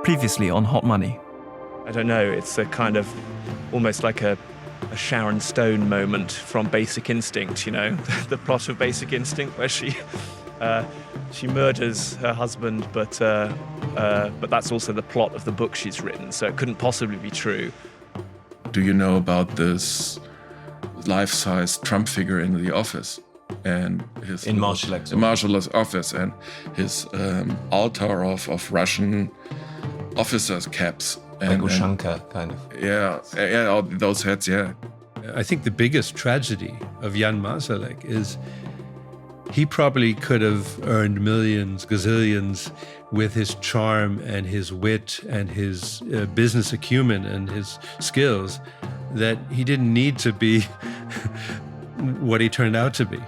Previously on Hot Money. I don't know, it's a kind of almost like a Sharon Stone moment from Basic Instinct, you know, the plot of Basic Instinct, where she murders her husband, but that's also the plot of the book she's written, so it couldn't possibly be true. Do you know about this life-size Trump figure in the office? And his in Marsalek's office, and his altar of Russian officers' caps. Like Ushanka, kind of. Yeah, all those heads, yeah. I think the biggest tragedy of Jan Marsalek is he probably could have earned millions, gazillions with his charm and his wit and his business acumen and his skills, that he didn't need to be what he turned out to be.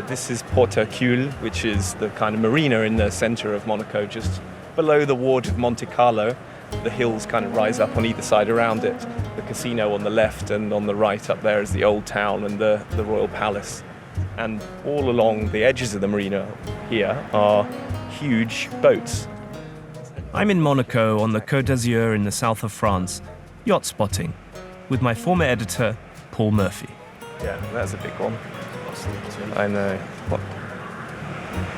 This is Port Hercule, which is the kind of marina in the centre of Monaco, just below the ward of Monte Carlo. The hills kind of rise up on either side around it. The casino on the left, and on the right up there is the old town and the royal palace. And all along the edges of the marina here are huge boats. I'm in Monaco on the Côte d'Azur in the south of France, yacht spotting, with my former editor, Paul Murphy. Yeah, that's a big one. I know. What?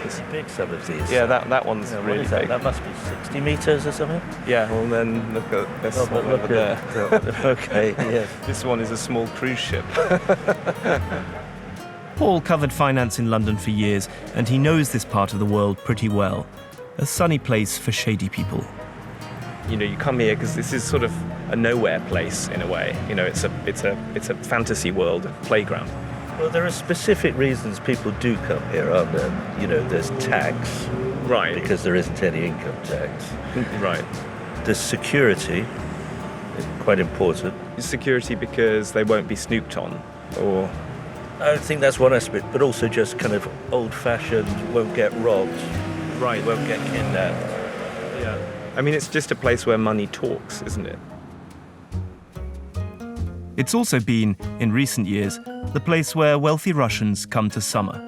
It's big, some of these. Yeah, that one's what really is that? big. That must be 60 metres or something? Yeah, well then look at this one over there. Okay, yes. This one is a small cruise ship. Paul covered finance in London for years, and he knows this part of the world pretty well. A sunny place for shady people. You know, you come here because this is sort of a nowhere place in a way. You know, it's a fantasy world, a playground. Well, there are specific reasons people do come here, aren't there? You know, there's tax. Right. Because there isn't any income tax. Right. There's security, quite important. Security because they won't be snooped on, or... I think that's one aspect, but also just kind of old-fashioned, won't get robbed. Right. Won't get kidnapped. Yeah. I mean, it's just a place where money talks, isn't it? It's also been, in recent years, the place where wealthy Russians come to summer.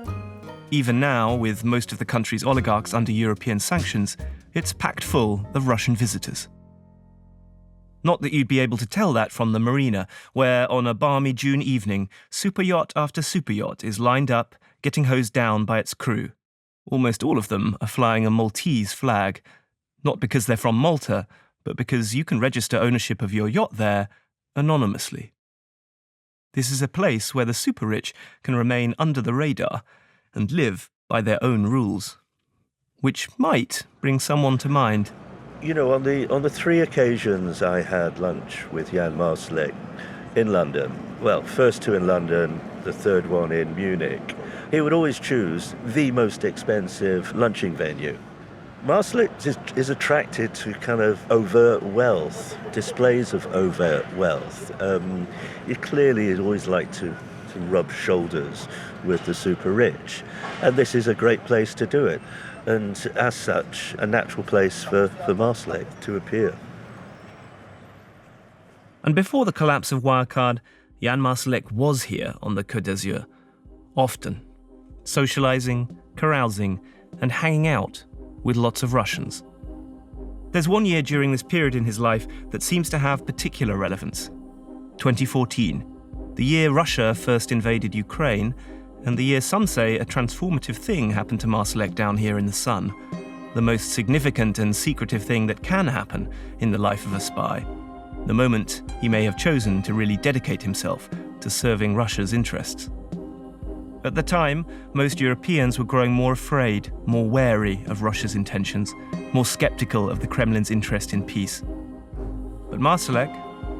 Even now, with most of the country's oligarchs under European sanctions, it's packed full of Russian visitors. Not that you'd be able to tell that from the marina, where on a balmy June evening, superyacht after superyacht is lined up, getting hosed down by its crew. Almost all of them are flying a Maltese flag, not because they're from Malta, but because you can register ownership of your yacht there anonymously. This is a place where the super-rich can remain under the radar and live by their own rules, which might bring someone to mind. You know, on the three occasions I had lunch with Jan Marsalek in London, well, first two in London, the third one in Munich, he would always choose the most expensive lunching venue. Marsalek is attracted to kind of overt wealth, displays of overt wealth. He clearly always liked to rub shoulders with the super rich, and this is a great place to do it, and as such, a natural place for Marsalek to appear. And before the collapse of Wirecard, Jan Marsalek was here on the Côte d'Azur, often, socializing, carousing, and hanging out with lots of Russians. There's one year during this period in his life that seems to have particular relevance. 2014, the year Russia first invaded Ukraine, and the year some say a transformative thing happened to Marsalek down here in the sun, the most significant and secretive thing that can happen in the life of a spy, the moment he may have chosen to really dedicate himself to serving Russia's interests. At the time, most Europeans were growing more afraid, more wary of Russia's intentions, more skeptical of the Kremlin's interest in peace. But Marsalek,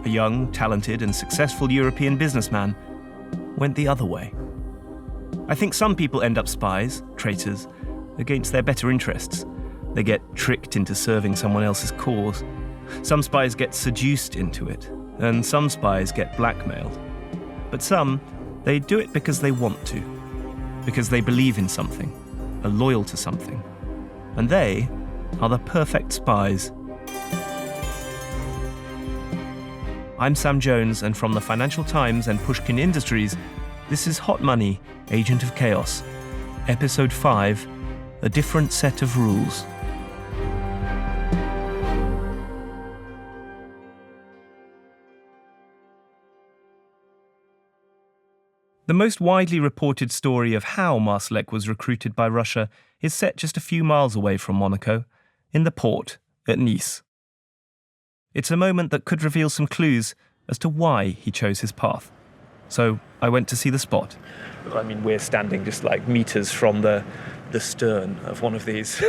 a young, talented and successful European businessman, went the other way. I think some people end up spies, traitors, against their better interests. They get tricked into serving someone else's cause. Some spies get seduced into it, and some spies get blackmailed. But some, they do it because they want to, because they believe in something, are loyal to something. And they are the perfect spies. I'm Sam Jones, and from the Financial Times and Pushkin Industries, this is Hot Money, Agent of Chaos. Episode 5, A Different Set of Rules. The most widely reported story of how Marsalek was recruited by Russia is set just a few miles away from Monaco, in the port at Nice. It's a moment that could reveal some clues as to why he chose his path. So I went to see the spot. I mean, we're standing just like meters from the stern of one of these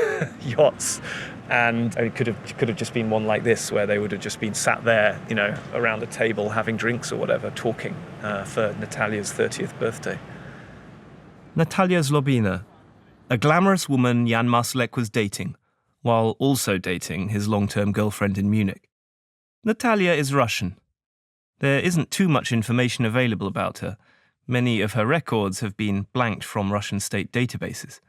yachts, and it could have just been one like this, where they would have just been sat there, around a table having drinks or whatever, talking for Natalia's 30th birthday. Natalia Zlobina, a glamorous woman Jan Marsalek was dating, while also dating his long-term girlfriend in Munich. Natalia is Russian. There isn't too much information available about her. Many of her records have been blanked from Russian state databases.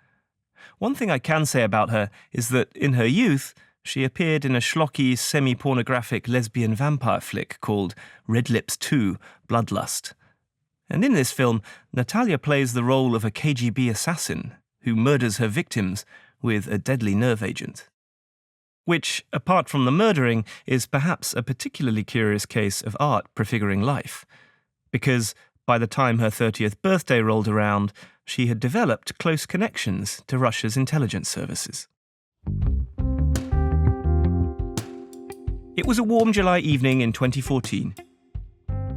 One thing I can say about her is that in her youth, she appeared in a schlocky, semi-pornographic lesbian vampire flick called Red Lips 2: Bloodlust. And in this film, Natalia plays the role of a KGB assassin who murders her victims with a deadly nerve agent. Which, apart from the murdering, is perhaps a particularly curious case of art prefiguring life. Because by the time her 30th birthday rolled around, she had developed close connections to Russia's intelligence services. It was a warm July evening in 2014.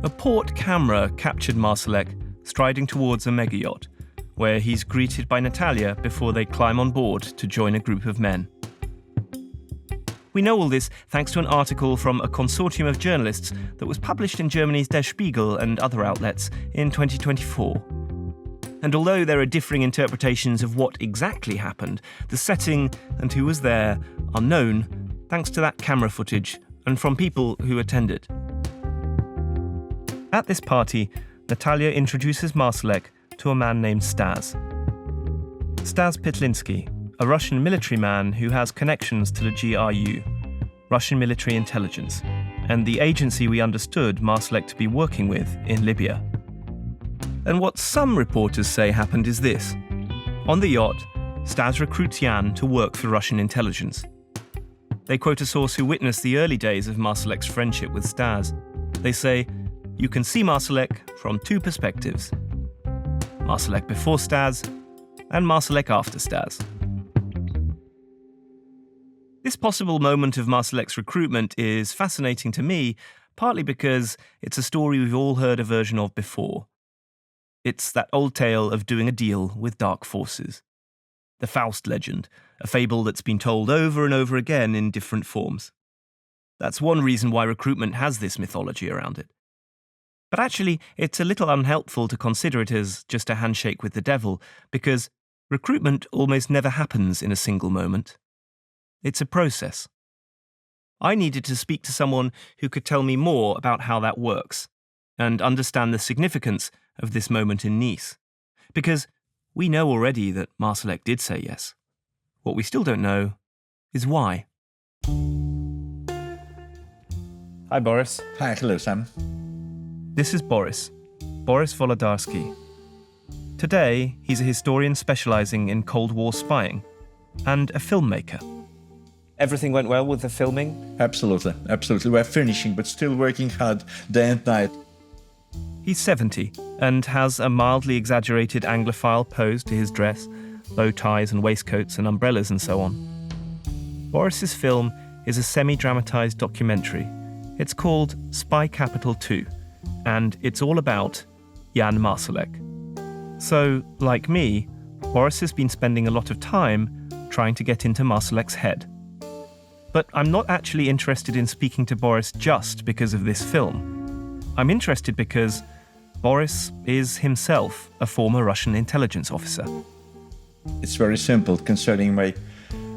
A port camera captured Marsalek striding towards a mega yacht, where he's greeted by Natalia before they climb on board to join a group of men. We know all this thanks to an article from a consortium of journalists that was published in Germany's Der Spiegel and other outlets in 2024. And although there are differing interpretations of what exactly happened, the setting and who was there are known thanks to that camera footage and from people who attended. At this party, Natalia introduces Marsalek to a man named Stas. Stas Petlinsky, a Russian military man who has connections to the GRU, Russian Military Intelligence, and the agency we understood Marsalek to be working with in Libya. And what some reporters say happened is this. On the yacht, Stas recruits Jan to work for Russian intelligence. They quote a source who witnessed the early days of Marsalek's friendship with Stas. They say, "You can see Marsalek from two perspectives. Marsalek before Stas, and Marsalek after Stas." This possible moment of Marsalek's recruitment is fascinating to me, partly because it's a story we've all heard a version of before. It's that old tale of doing a deal with dark forces. The Faust legend, a fable that's been told over and over again in different forms. That's one reason why recruitment has this mythology around it. But actually, it's a little unhelpful to consider it as just a handshake with the devil, because recruitment almost never happens in a single moment. It's a process. I needed to speak to someone who could tell me more about how that works, and understand the significance of this moment in Nice. Because we know already that Marsalek did say yes. What we still don't know is why. Hi, Boris. Hi, hello, Sam. This is Boris Wolodarsky. Today, he's a historian specializing in Cold War spying and a filmmaker. Everything went well with the filming? Absolutely. We're finishing, but still working hard day and night. He's 70 and has a mildly exaggerated Anglophile pose to his dress, bow ties and waistcoats and umbrellas and so on. Boris's film is a semi-dramatized documentary. It's called Spy Capital 2, and it's all about Jan Marsalek. So, like me, Boris has been spending a lot of time trying to get into Marsalek's head. But I'm not actually interested in speaking to Boris just because of this film. I'm interested because Boris is himself a former Russian intelligence officer. It's very simple concerning my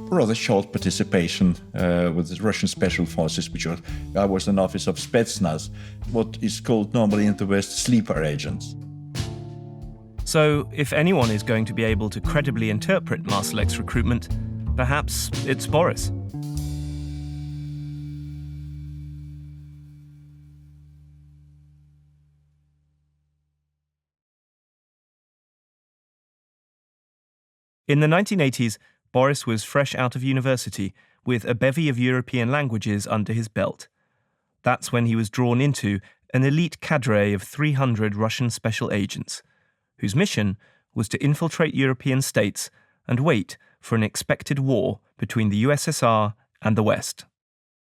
rather short participation with the Russian Special Forces, I was an officer of Spetsnaz, what is called normally in the West sleeper agents. So, if anyone is going to be able to credibly interpret Marsalek's recruitment, perhaps it's Boris. In the 1980s, Boris was fresh out of university with a bevy of European languages under his belt. That's when he was drawn into an elite cadre of 300 Russian special agents, whose mission was to infiltrate European states and wait for an expected war between the USSR and the West.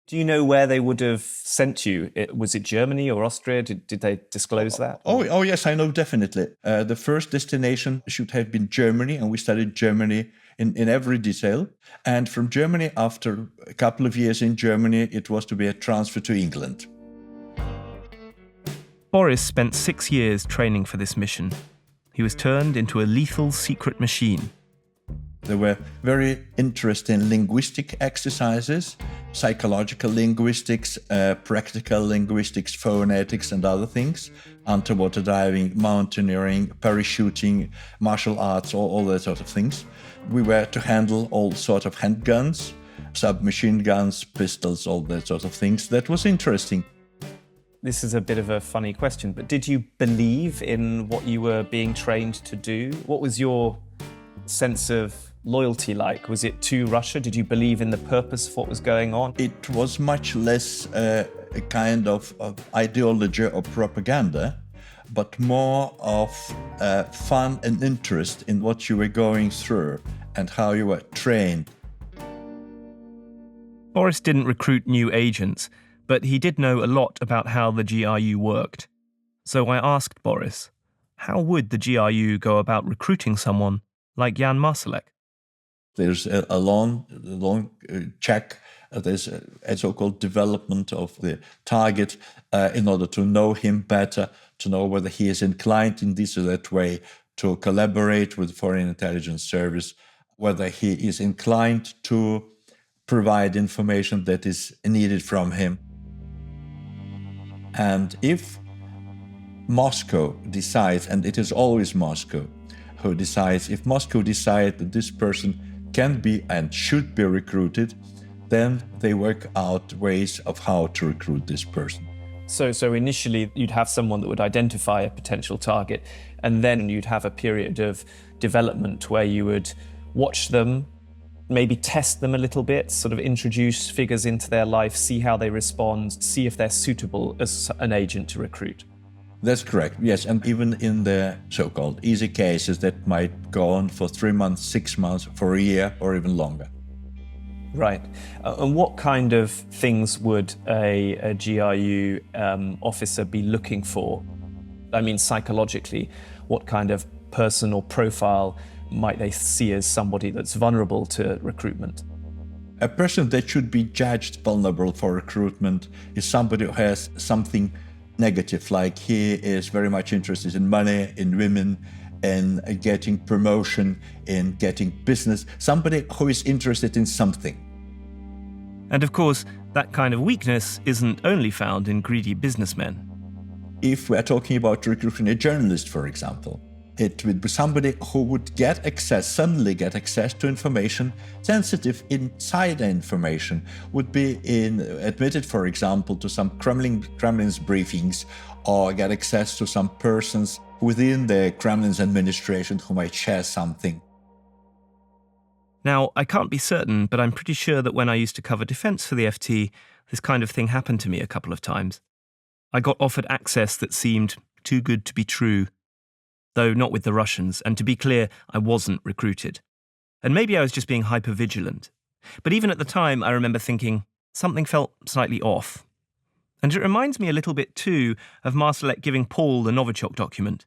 Do you know where they would have sent you? Was it Germany or Austria? Did they disclose that? Oh, yes, I know definitely. The first destination should have been Germany, and we studied Germany in every detail. And from Germany, after a couple of years in Germany, it was to be a transfer to England. Boris spent 6 years training for this mission. He was turned into a lethal secret machine. There were very interesting linguistic exercises, psychological linguistics, practical linguistics, phonetics and other things, underwater diving, mountaineering, parachuting, martial arts, all that sort of things. We were to handle all sorts of handguns, submachine guns, pistols, all that sort of things. That was interesting. This is a bit of a funny question, but did you believe in what you were being trained to do? What was your sense of loyalty like? Was it to Russia? Did you believe in the purpose of what was going on? It was much less a kind of ideology or propaganda, but more of fun and interest in what you were going through and how you were trained. Boris didn't recruit new agents, but he did know a lot about how the GRU worked. So I asked Boris, how would the GRU go about recruiting someone like Jan Marsalek? There's a long check. There's a so-called development of the target in order to know him better, to know whether he is inclined in this or that way to collaborate with Foreign Intelligence Service, whether he is inclined to provide information that is needed from him. And if Moscow decides, and it is always Moscow who decides, if Moscow decides that this person can be and should be recruited, then they work out ways of how to recruit this person. So initially you'd have someone that would identify a potential target, and then you'd have a period of development where you would watch them, maybe test them a little bit, sort of introduce figures into their life, see how they respond, see if they're suitable as an agent to recruit. That's correct, yes. And even in the so-called easy cases, that might go on for 3 months, 6 months, for a year, or even longer. Right. And what kind of things would a GRU officer be looking for? I mean, psychologically, what kind of person or profile might they see as somebody that's vulnerable to recruitment? A person that should be judged vulnerable for recruitment is somebody who has something negative, like he is very much interested in money, in women, in getting promotion, in getting business, somebody who is interested in something. And of course, that kind of weakness isn't only found in greedy businessmen. If we are talking about recruiting a journalist, for example, it would be somebody who would suddenly get access to information, sensitive insider information, would be admitted, for example, to some Kremlin's briefings, or get access to some persons within the Kremlin's administration who might share something. Now, I can't be certain, but I'm pretty sure that when I used to cover defense for the FT, this kind of thing happened to me a couple of times. I got offered access that seemed too good to be true, though not with the Russians, and to be clear, I wasn't recruited. And maybe I was just being hyper-vigilant. But even at the time, I remember thinking something felt slightly off. And it reminds me a little bit, too, of Marsalek giving Paul the Novichok document.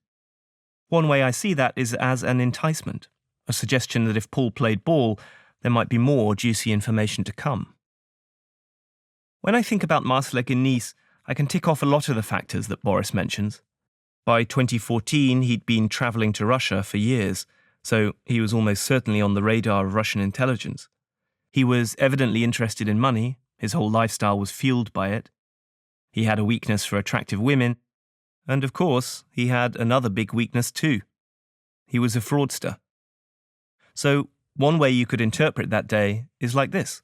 One way I see that is as an enticement, a suggestion that if Paul played ball, there might be more juicy information to come. When I think about Marsalek in Nice, I can tick off a lot of the factors that Boris mentions. By 2014, he'd been travelling to Russia for years, so he was almost certainly on the radar of Russian intelligence. He was evidently interested in money, his whole lifestyle was fueled by it. He had a weakness for attractive women, and of course, he had another big weakness too. He was a fraudster. So, one way you could interpret that day is like this.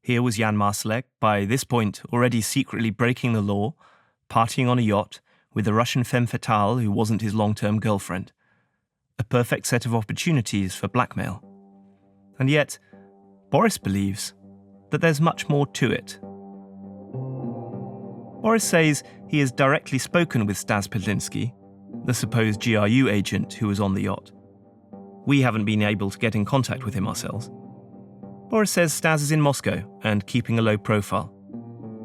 Here was Jan Marsalek, by this point already secretly breaking the law, partying on a yacht, with a Russian femme fatale who wasn't his long-term girlfriend. a perfect set of opportunities for blackmail. And yet, Boris believes that there's much more to it. Boris says he has directly spoken with Stas Pedlinski, the supposed GRU agent who was on the yacht. We haven't been able to get in contact with him ourselves. Boris says Stas is in Moscow and keeping a low profile.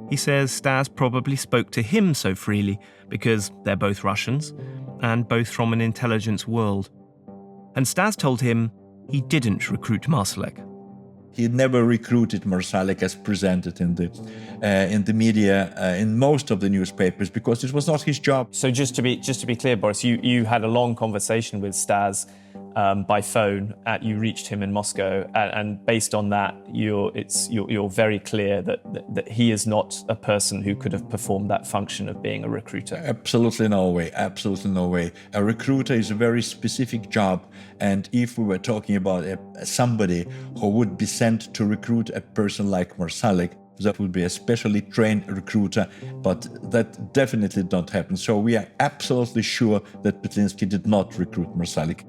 He says Stas probably spoke to him so freely because they're both Russians and both from an intelligence world. And Stas told him he didn't recruit Marsalek. He never recruited Marsalek as presented in the media, in most of the newspapers, because it was not his job. So just to be clear, Boris, you had a long conversation with Stas by phone. You reached him in Moscow, and based on that, you're very clear that he is not a person who could have performed that function of being a recruiter. Absolutely no way. Absolutely no way. A recruiter is a very specific job, and if we were talking about somebody who would be sent to recruit a person like Marsalek, that would be a specially trained recruiter, but that definitely did not happen. So we are absolutely sure that Pedlinski did not recruit Marsalek.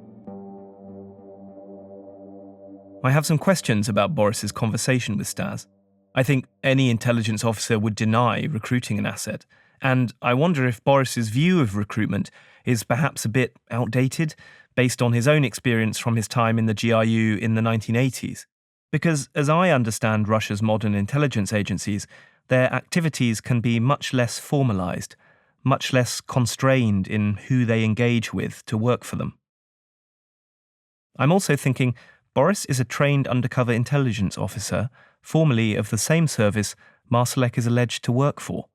I have some questions about Boris's conversation with Stas. I think any intelligence officer would deny recruiting an asset, and I wonder if Boris's view of recruitment is perhaps a bit outdated, based on his own experience from his time in the GRU in the 1980s. Because as I understand Russia's modern intelligence agencies, their activities can be much less formalized, much less constrained in who they engage with to work for them. I'm also thinking Boris is a trained undercover intelligence officer, formerly of the same service Marsalek is alleged to work for.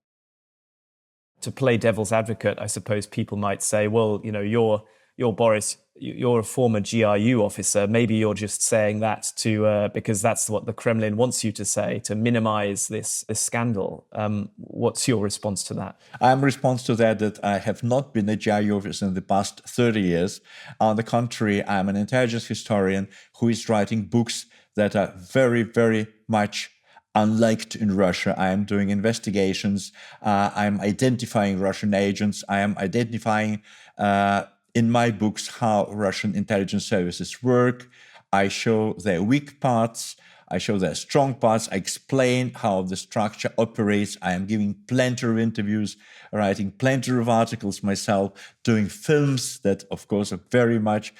To play devil's advocate, I suppose people might say, well, you're Boris, you're a former GRU officer. Maybe you're just saying that because that's what the Kremlin wants you to say, to minimize this scandal. What's your response to that? I'm response to that I have not been a GRU officer in the past 30 years. On the contrary, I'm an intelligence historian who is writing books that are very, very much unliked in Russia. I am doing investigations. I'm identifying Russian agents. I am identifying in my books how Russian intelligence services work. I show their weak parts. I show their strong parts. I explain how the structure operates. I am giving plenty of interviews, writing plenty of articles myself, doing films that, of course, are very much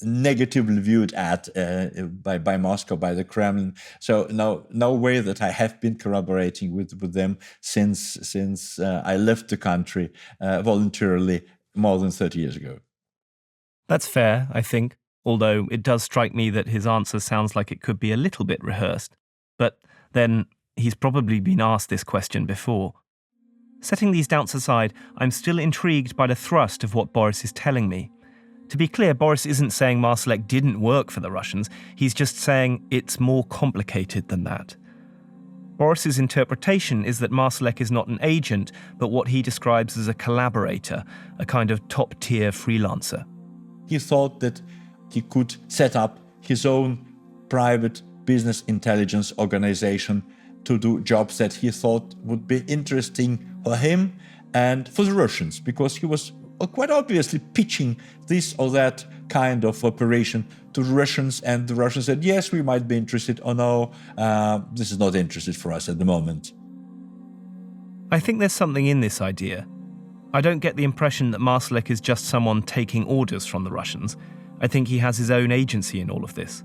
negatively viewed by Moscow, by the Kremlin. So no way that I have been collaborating with them since I left the country voluntarily more than 30 years ago. That's fair, I think, although it does strike me that his answer sounds like it could be a little bit rehearsed. But then he's probably been asked this question before. Setting these doubts aside, I'm still intrigued by the thrust of what Boris is telling me. To be clear, Boris isn't saying Marsalek didn't work for the Russians. He's just saying it's more complicated than that. Boris's interpretation is that Marsalek is not an agent, but what he describes as a collaborator, a kind of top-tier freelancer. He thought that he could set up his own private business intelligence organization to do jobs that he thought would be interesting for him and for the Russians, because he was quite obviously pitching this or that kind of operation to the Russians, and the Russians said, yes, we might be interested, or no, this is not interested for us at the moment. I think there's something in this idea. I don't get the impression that Marsalek is just someone taking orders from the Russians. I think he has his own agency in all of this.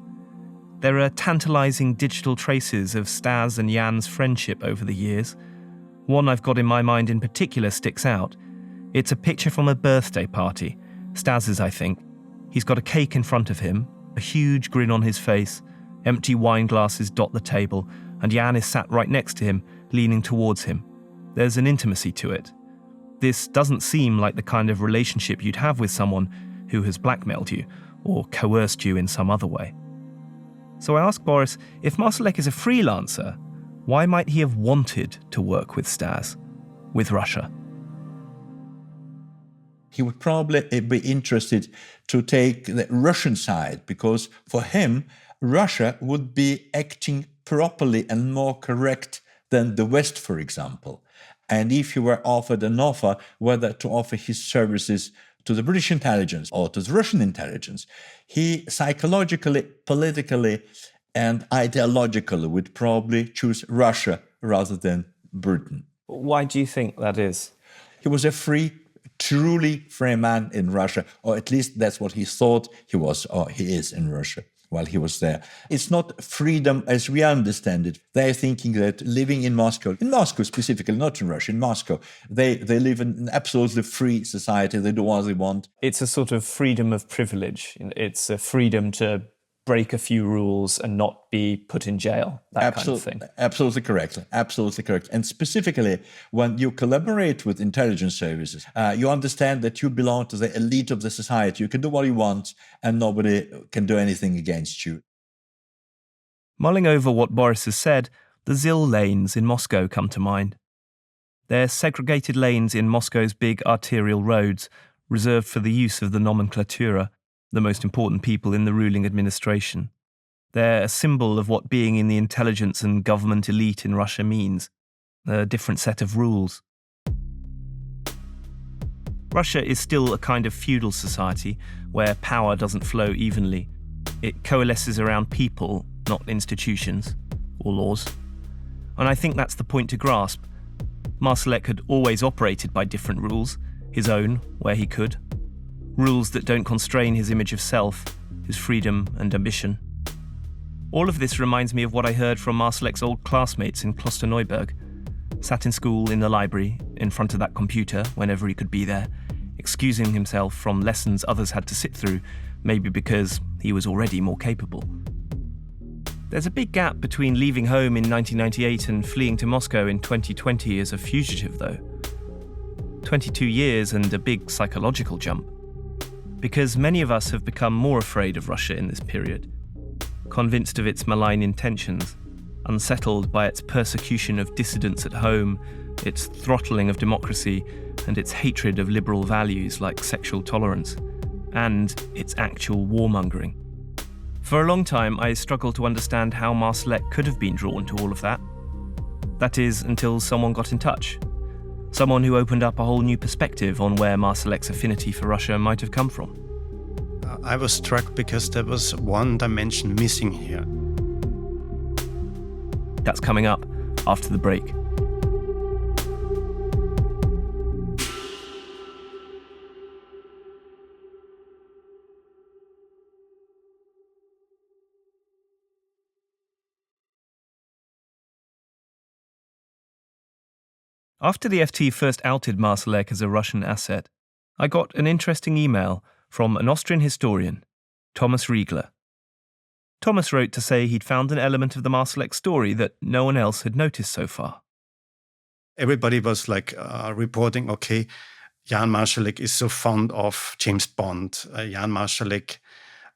There are tantalizing digital traces of Stas and Jan's friendship over the years. One I've got in my mind in particular sticks out. It's a picture from a birthday party, Stas's, I think. He's got a cake in front of him, a huge grin on his face, empty wine glasses dot the table, and Jan is sat right next to him, leaning towards him. There's an intimacy to it. This doesn't seem like the kind of relationship you'd have with someone who has blackmailed you or coerced you in some other way. So I ask Boris, if Marsalek is a freelancer, why might he have wanted to work with Stas, with Russia? He would probably be interested to take the Russian side, because for him, Russia would be acting properly and more correct than the West, for example. And if he were offered an offer whether to offer his services to the British intelligence or to the Russian intelligence, he psychologically, politically, and ideologically would probably choose Russia rather than Britain. Why do you think that is? He was a truly free man in Russia, or at least that's what he thought he was, or he is in Russia while he was there. It's not freedom as we understand it. They're thinking that living in Moscow specifically, not in Russia, in Moscow, they live in an absolutely free society. They do what they want. It's a sort of freedom of privilege. It's a freedom to break a few rules and not be put in jail, that kind of thing. Absolutely correct. Absolutely correct. And specifically, when you collaborate with intelligence services, you understand that you belong to the elite of the society. You can do what you want and nobody can do anything against you. Mulling over what Boris has said, the ZIL lanes in Moscow come to mind. They're segregated lanes in Moscow's big arterial roads, reserved for the use of the nomenklatura, the most important people in the ruling administration. They're a symbol of what being in the intelligence and government elite in Russia means, a different set of rules. Russia is still a kind of feudal society where power doesn't flow evenly. It coalesces around people, not institutions or laws. And I think that's the point to grasp. Marsalek had always operated by different rules, his own, where he could. Rules that don't constrain his image of self, his freedom and ambition. All of this reminds me of what I heard from Marsalek's old classmates in Klosterneuburg. Sat in school in the library, in front of that computer whenever he could be there, excusing himself from lessons others had to sit through, maybe because he was already more capable. There's a big gap between leaving home in 1998 and fleeing to Moscow in 2020 as a fugitive, though. 22 years and a big psychological jump. Because many of us have become more afraid of Russia in this period, convinced of its malign intentions, unsettled by its persecution of dissidents at home, its throttling of democracy, and its hatred of liberal values like sexual tolerance, and its actual warmongering. For a long time, I struggled to understand how Marsalek could have been drawn to all of that. That is, until someone got in touch. Someone who opened up a whole new perspective on where Marsalek's affinity for Russia might have come from. I was struck because there was one dimension missing here. That's coming up after the break. After the FT first outed Marsalek as a Russian asset, I got an interesting email from an Austrian historian, Thomas Riegler. Thomas wrote to say he'd found an element of the Marsalek story that no one else had noticed so far. Everybody was reporting, okay, Jan Marsalek is so fond of James Bond. Jan Marsalek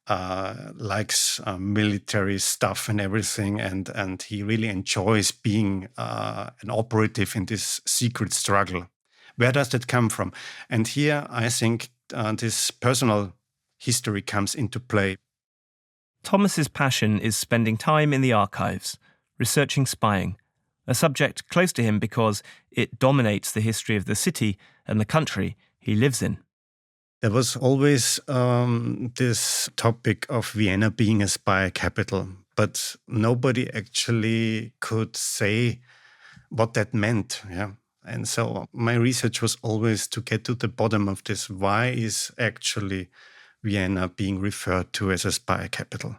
likes military stuff and everything, and he really enjoys being an operative in this secret struggle. Where does that come from? And here I think this personal history comes into play. Thomas's passion is spending time in the archives, researching spying, a subject close to him because it dominates the history of the city and the country he lives in. There was always this topic of Vienna being a spy capital, but nobody actually could say what that meant. Yeah. And so my research was always to get to the bottom of this. Why is actually Vienna being referred to as a spy capital?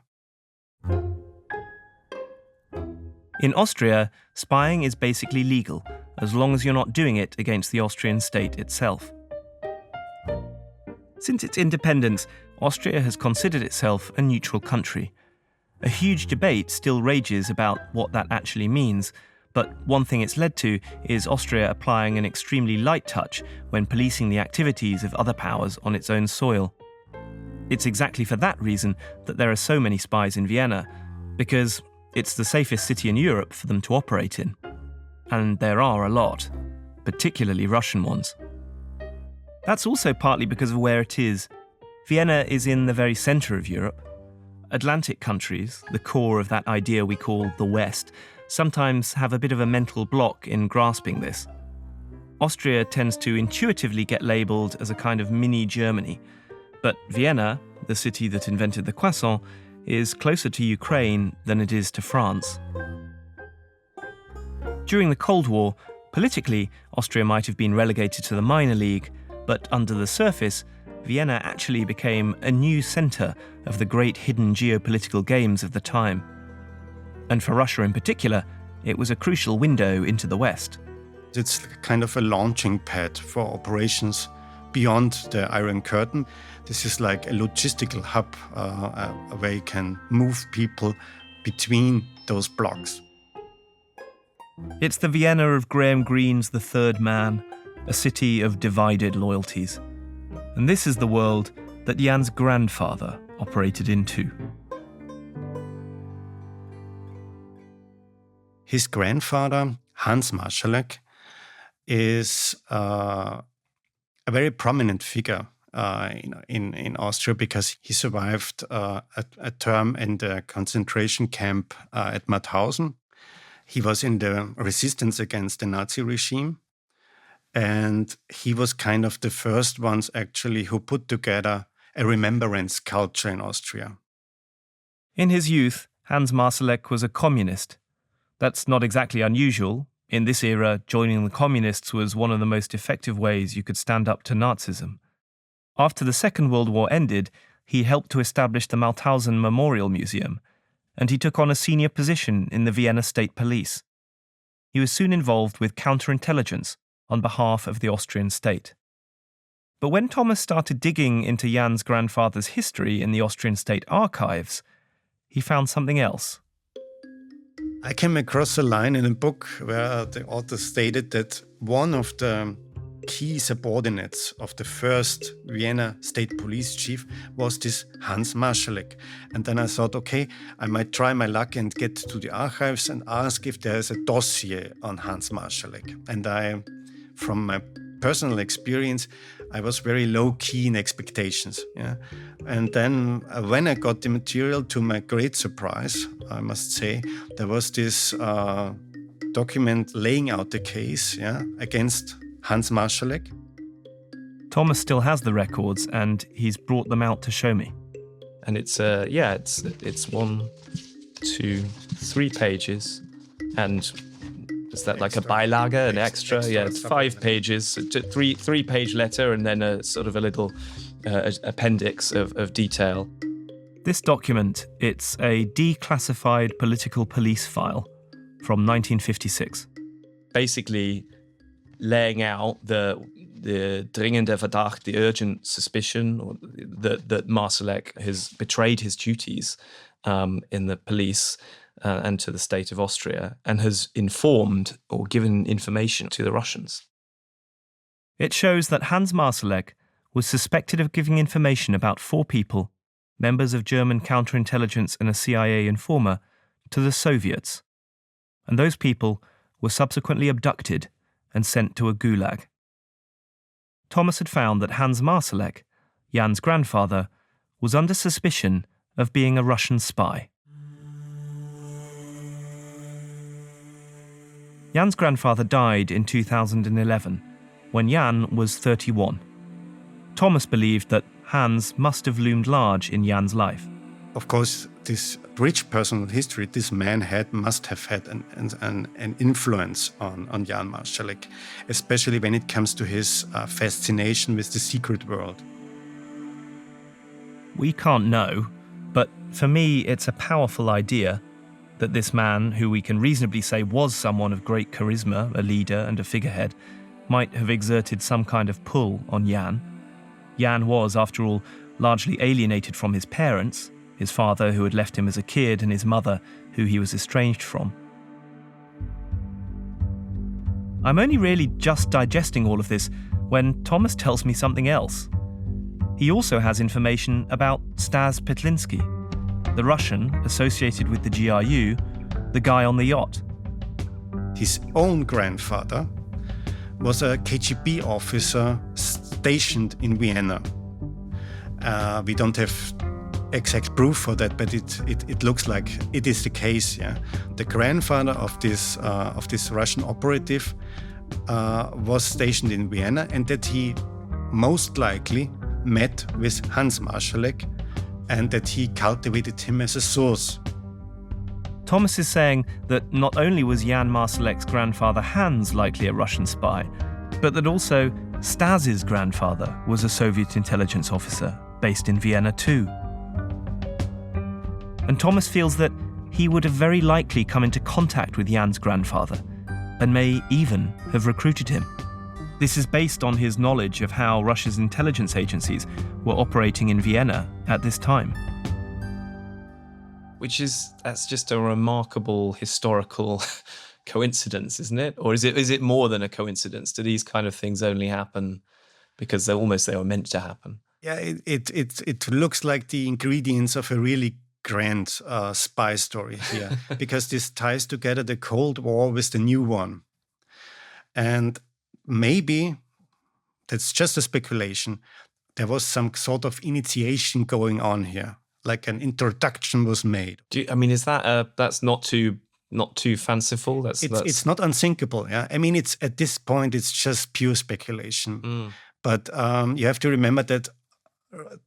In Austria, spying is basically legal, as long as you're not doing it against the Austrian state itself. Since its independence, Austria has considered itself a neutral country. A huge debate still rages about what that actually means, but one thing it's led to is Austria applying an extremely light touch when policing the activities of other powers on its own soil. It's exactly for that reason that there are so many spies in Vienna, because it's the safest city in Europe for them to operate in. And there are a lot, particularly Russian ones. That's also partly because of where it is. Vienna is in the very centre of Europe. Atlantic countries, the core of that idea we call the West, sometimes have a bit of a mental block in grasping this. Austria tends to intuitively get labelled as a kind of mini Germany, but Vienna, the city that invented the croissant, is closer to Ukraine than it is to France. During the Cold War, politically, Austria might have been relegated to the minor league, but under the surface, Vienna actually became a new centre of the great hidden geopolitical games of the time. And for Russia in particular, it was a crucial window into the West. It's kind of a launching pad for operations beyond the Iron Curtain. This is like a logistical hub where you can move people between those blocks. It's the Vienna of Graham Greene's The Third Man, a city of divided loyalties. And this is the world that Jan's grandfather operated into. His grandfather, Hans Marsalek, is a very prominent figure in Austria because he survived a term in the concentration camp at Mauthausen. He was in the resistance against the Nazi regime, and he was kind of the first ones actually who put together a remembrance culture in Austria. In his youth, Hans Marsalek was a communist. That's not exactly unusual. In this era, joining the communists was one of the most effective ways you could stand up to Nazism. After the Second World War ended, he helped to establish the Mauthausen Memorial Museum, and he took on a senior position in the Vienna State Police. He was soon involved with counterintelligence on behalf of the Austrian state. But when Thomas started digging into Jan's grandfather's history in the Austrian state archives, he found something else. I came across a line in a book where the author stated that one of the key subordinates of the first Vienna state police chief was this Hans Marsalek. And then I thought, okay, I might try my luck and get to the archives and ask if there's a dossier on Hans Marsalek. And from my personal experience, I was very low-key in expectations. Yeah? And then when I got the material, to my great surprise, I must say, there was this document laying out the case against Hans Marsalek. Thomas still has the records, and he's brought them out to show me. And it's 1, 2, 3 pages, and is that like a Beilage, an extra? Yeah, it's 5 pages, 3-page letter, and then a sort of a little appendix of detail. This document, it's a declassified political police file from 1956. Basically, laying out the dringende Verdacht, the urgent suspicion that Marsalek has betrayed his duties in the police and to the state of Austria, and has informed or given information to the Russians. It shows that Hans Marsalek was suspected of giving information about 4 people, members of German counterintelligence and a CIA informer, to the Soviets. And those people were subsequently abducted and sent to a gulag. Thomas had found that Hans Marsalek, Jan's grandfather, was under suspicion of being a Russian spy. Jan's grandfather died in 2011, when Jan was 31. Thomas believed that Hans must have loomed large in Jan's life. Of course, this rich personal history this man must have had an influence on Jan Marsalek, especially when it comes to his fascination with the secret world. We can't know, but for me it's a powerful idea that this man, who we can reasonably say was someone of great charisma, a leader and a figurehead, might have exerted some kind of pull on Jan. Jan was, after all, largely alienated from his parents, his father who had left him as a kid and his mother who he was estranged from. I'm only really just digesting all of this when Thomas tells me something else. He also has information about Stas Petlinsky, the Russian associated with the GRU, the guy on the yacht. His own grandfather was a KGB officer stationed in Vienna. We don't have exact proof for that, but it looks like it is the case. Yeah, the grandfather of this Russian operative was stationed in Vienna and that he most likely met with Hans Marsalek and that he cultivated him as a source. Thomas is saying that not only was Jan Marsalek's grandfather Hans likely a Russian spy, but that also Stasi's grandfather was a Soviet intelligence officer based in Vienna too. And Thomas feels that he would have very likely come into contact with Jan's grandfather and may even have recruited him. This is based on his knowledge of how Russia's intelligence agencies were operating in Vienna at this time. That's just a remarkable historical coincidence, isn't it? Or is it more than a coincidence? Do these kind of things only happen because they were meant to happen? Yeah, it looks like the ingredients of a really grand spy story here, because this ties together the Cold War with the new one. And maybe, that's just a speculation, there was some sort of initiation going on here, like an introduction was made. Is that's not too fanciful? It's not unthinkable. Yeah, I mean, it's at this point it's just pure speculation. But you have to remember that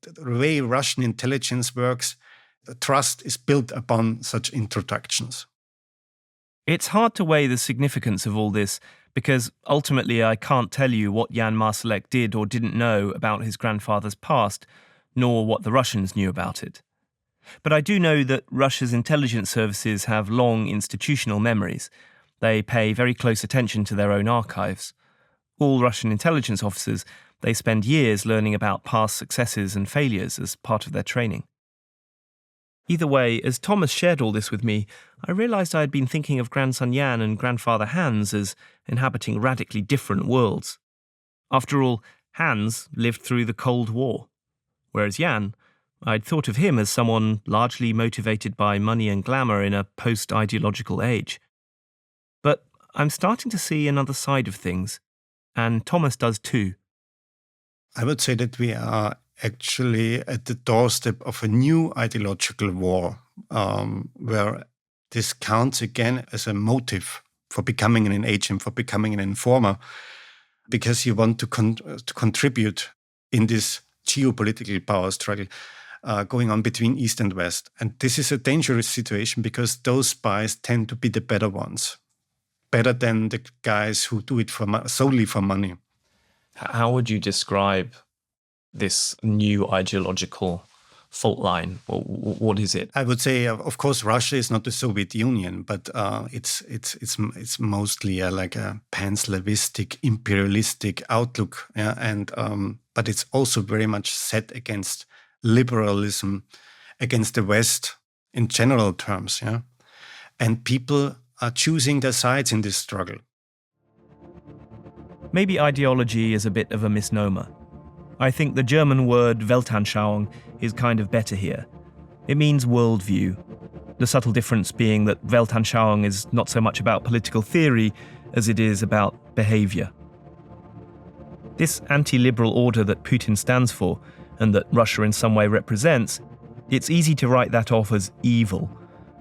the way Russian intelligence works, trust is built upon such introductions. It's hard to weigh the significance of all this because ultimately I can't tell you what Jan Marsalek did or didn't know about his grandfather's past, nor what the Russians knew about it. But I do know that Russia's intelligence services have long institutional memories. They pay very close attention to their own archives. All Russian intelligence officers, they spend years learning about past successes and failures as part of their training. Either way, as Thomas shared all this with me, I realised I had been thinking of grandson Jan and grandfather Hans as inhabiting radically different worlds. After all, Hans lived through the Cold War, whereas Jan, I'd thought of him as someone largely motivated by money and glamour in a post-ideological age. But I'm starting to see another side of things, and Thomas does too. I would say that we are actually at the doorstep of a new ideological war, where this counts again as a motive for becoming an agent, for becoming an informer, because you want to contribute in this geopolitical power struggle going on between East and West. And this is a dangerous situation because those spies tend to be the better ones, better than the guys who do it solely for money. How would you describe this new ideological fault line? What is it? I would say, of course, Russia is not the Soviet Union, but it's mostly like a pan-Slavistic, imperialistic outlook, yeah? And but it's also very much set against liberalism, against the West in general terms, yeah. And people are choosing their sides in this struggle. Maybe ideology is a bit of a misnomer. I think the German word Weltanschauung is kind of better here. It means worldview. The subtle difference being that Weltanschauung is not so much about political theory as it is about behavior. This anti-liberal order that Putin stands for, and that Russia in some way represents, it's easy to write that off as evil,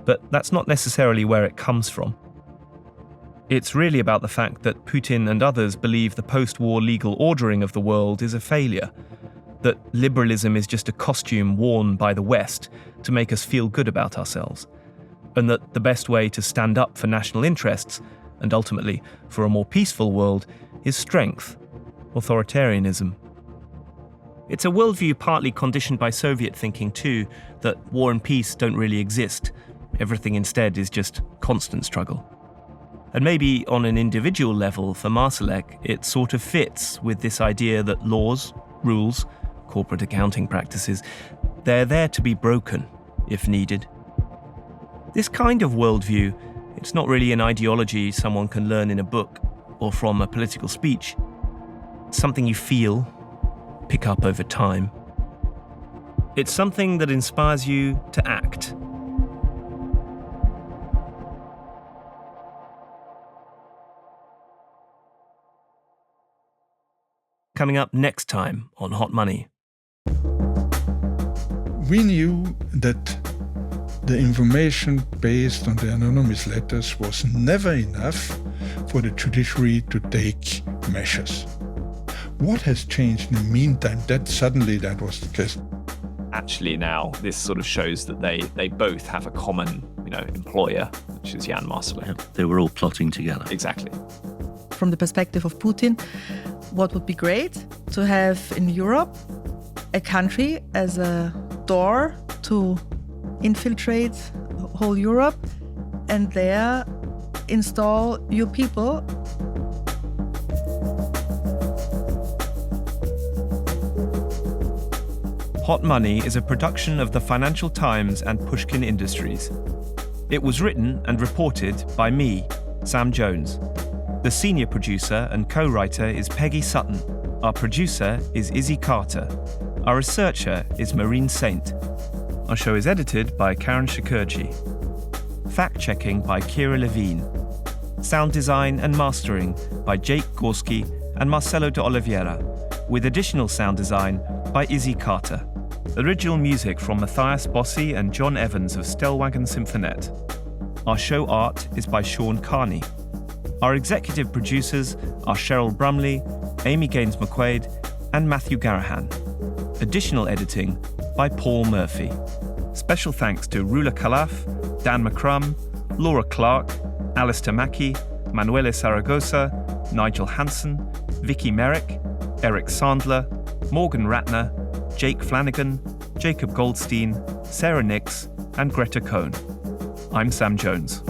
but that's not necessarily where it comes from. It's really about the fact that Putin and others believe the post-war legal ordering of the world is a failure, that liberalism is just a costume worn by the West to make us feel good about ourselves, and that the best way to stand up for national interests, and ultimately for a more peaceful world, is strength, authoritarianism. It's a worldview partly conditioned by Soviet thinking too, that war and peace don't really exist. Everything instead is just constant struggle. And maybe on an individual level for Marsalek, it sort of fits with this idea that laws, rules, corporate accounting practices, they're there to be broken if needed. This kind of worldview, it's not really an ideology someone can learn in a book or from a political speech. It's something you feel, pick up over time. It's something that inspires you to act. Coming up next time on Hot Money. We knew that the information based on the anonymous letters was never enough for the judiciary to take measures. What has changed in the meantime that suddenly that was the case? Actually now this sort of shows that they both have a common, employer, which is Jan Marsalek. They were all plotting together. Exactly. From the perspective of Putin, what would be great to have in Europe a country as a door to infiltrate whole Europe and there install your people. Hot Money is a production of the Financial Times and Pushkin Industries. It was written and reported by me, Sam Jones. The senior producer and co-writer is Peggy Sutton. Our producer is Izzy Carter. Our researcher is Marine Saint. Our show is edited by Karen Shakurji. Fact-checking by Kira Levine. Sound design and mastering by Jake Gorski and Marcelo de Oliveira, with additional sound design by Izzy Carter. Original music from Matthias Bossi and John Evans of Stellwagen Symphonette. Our show art is by Sean Carney. Our executive producers are Cheryl Brumley, Amy Gaines-McQuaid, and Matthew Garahan. Additional editing by Paul Murphy. Special thanks to Rula Khalaf, Dan McCrum, Laura Clark, Alistair Mackey, Manuele Saragosa, Nigel Hansen, Vicky Merrick, Eric Sandler, Morgan Ratner, Jake Flanagan, Jacob Goldstein, Sarah Nix, and Greta Cohn. I'm Sam Jones.